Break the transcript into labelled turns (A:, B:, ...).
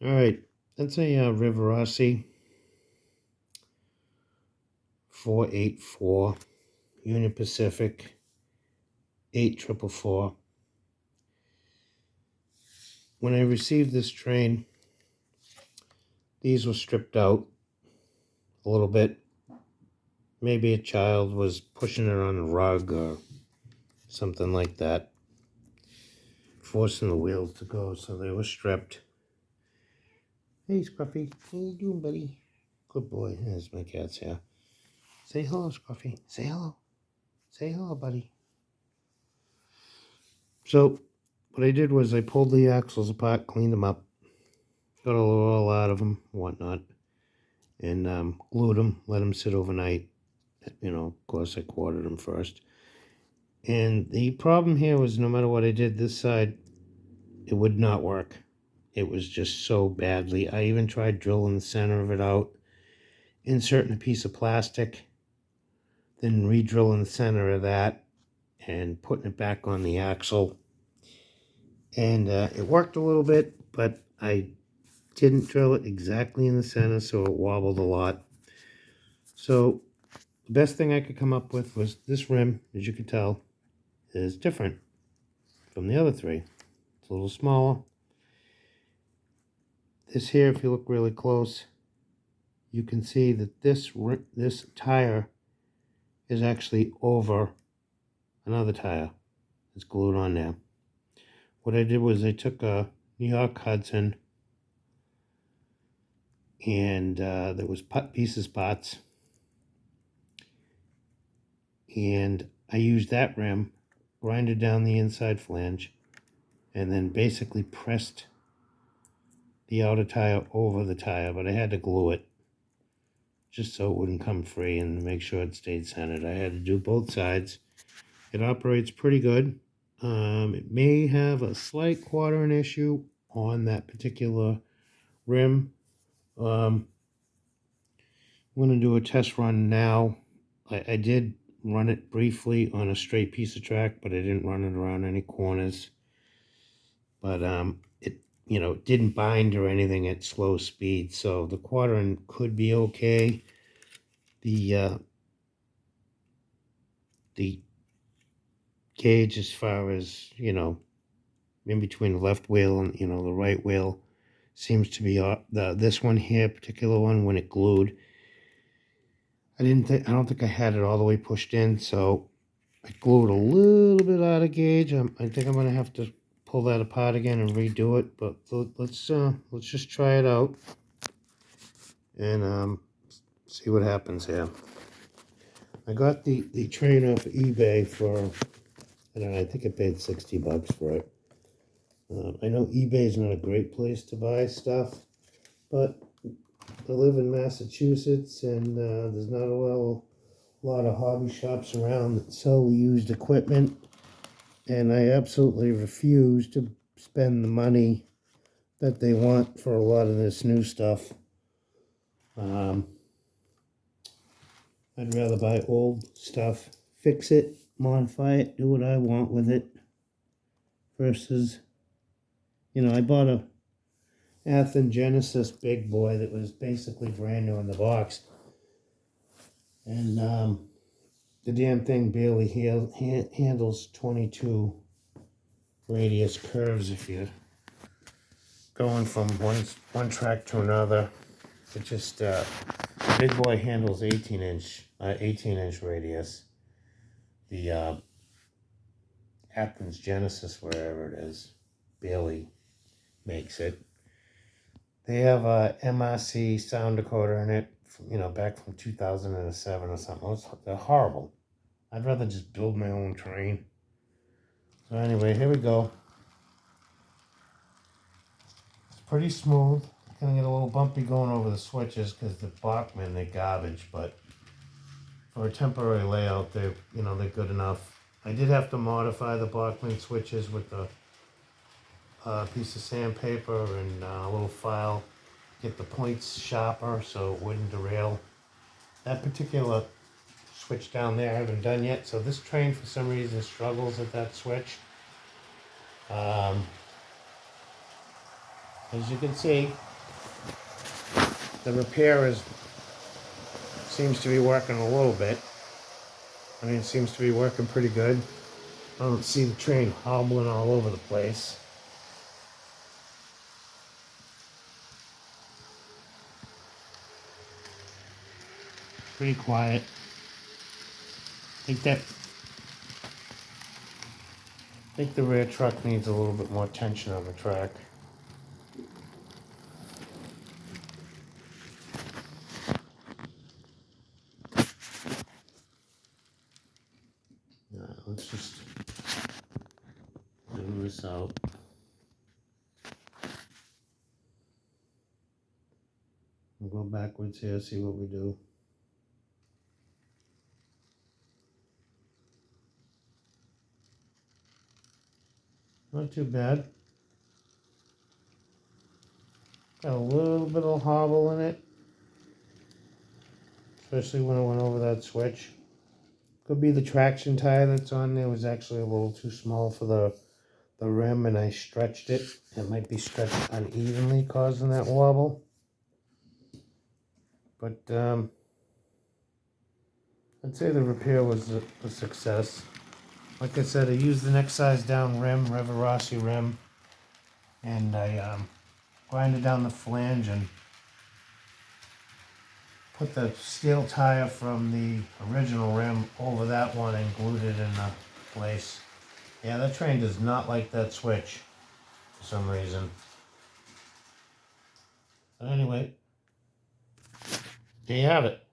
A: All right, that's a Rivarossi 484 Union Pacific 8444. When I received this train, these were stripped out a little bit. Maybe a child was pushing it on a rug or something like that, forcing the wheels to go, so they were stripped. Hey, Scruffy. How you doing, buddy? Good boy. There's my cat's here. Say hello, Scruffy. Say hello. Say hello, buddy. So, what I did was I pulled the axles apart, cleaned them up, got a little oil out of them, whatnot, and glued them, let them sit overnight. Of course, I quartered them first. And the problem here was no matter what I did, this side, it would not work. It was just so badly. I even tried drilling the center of it out, inserting a piece of plastic, then re-drilling the center of that, and putting it back on the axle. And it worked a little bit, but I didn't drill it exactly in the center, so it wobbled a lot. So the best thing I could come up with was this rim, as you can tell, is different from the other three. It's a little smaller. This here, if you look really close, you can see that this tire is actually over another tire. It's glued on there. What I did was I took a New York Hudson, and there was pieces parts, and I used that rim, grinded down the inside flange, and then basically pressed the outer tire over the tire, but I had to glue it just so it wouldn't come free and make sure it stayed centered. I had to do both sides. It operates pretty good. It may have a slight quartering issue on that particular rim. I'm going to do a test run now. I did run it briefly on a straight piece of track, but I didn't run it around any corners. But it didn't bind or anything at slow speed, so the quartering could be okay. The gauge, as far as in between the left wheel and the right wheel, seems to be this one here, particular one, when it glued. I don't think I had it all the way pushed in, so I glued a little bit out of gauge. I think I'm gonna have to pull that apart again and redo it. But let's just try it out and see what happens here. I got the train off eBay for, I don't know, I think I paid $60 for it. I know eBay is not a great place to buy stuff, but I live in Massachusetts, and there's not a lot of hobby shops around that sell used equipment, and I absolutely refuse to spend the money that they want for a lot of this new stuff. I'd rather buy old stuff, fix it, modify it, do what I want with it, versus, I bought a Athens Genesis big boy that was basically brand new in the box, and the damn thing barely handles 22 radius curves if you're going from one track to another. It just big boy handles 18-inch radius. The Athens Genesis, wherever it is, barely makes it. They have a MRC sound decoder in it, back from 2007 or something. They're horrible. I'd rather just build my own train. So anyway, here we go. It's pretty smooth. Gonna get a little bumpy going over the switches because the Bachmann, they're garbage, but for a temporary layout, they're good enough. I did have to modify the Bachmann switches with a piece of sandpaper and a little file, get the points sharper so it wouldn't derail. That particular switch down there I haven't done yet, so this train for some reason struggles at that switch. As you can see, the repair seems to be working a little bit. I mean, it seems to be working pretty good. I don't see the train hobbling all over the place. Pretty quiet. I think the rear truck needs a little bit more tension on the track. Let's just do this out. We'll go backwards here, see what we do. Not too bad. Got a little bit of hobble in it, especially when I went over that switch. Could be the traction tire that's on there was actually a little too small for the rim, and I stretched it. It might be stretched unevenly, causing that wobble. But I'd say the repair was a success. Like I said, I used the next size down rim, Rivarossi rim, and I grinded down the flange and put the steel tire from the original rim over that one and glued it in place. Yeah, that train does not like that switch for some reason. But anyway, there you have it.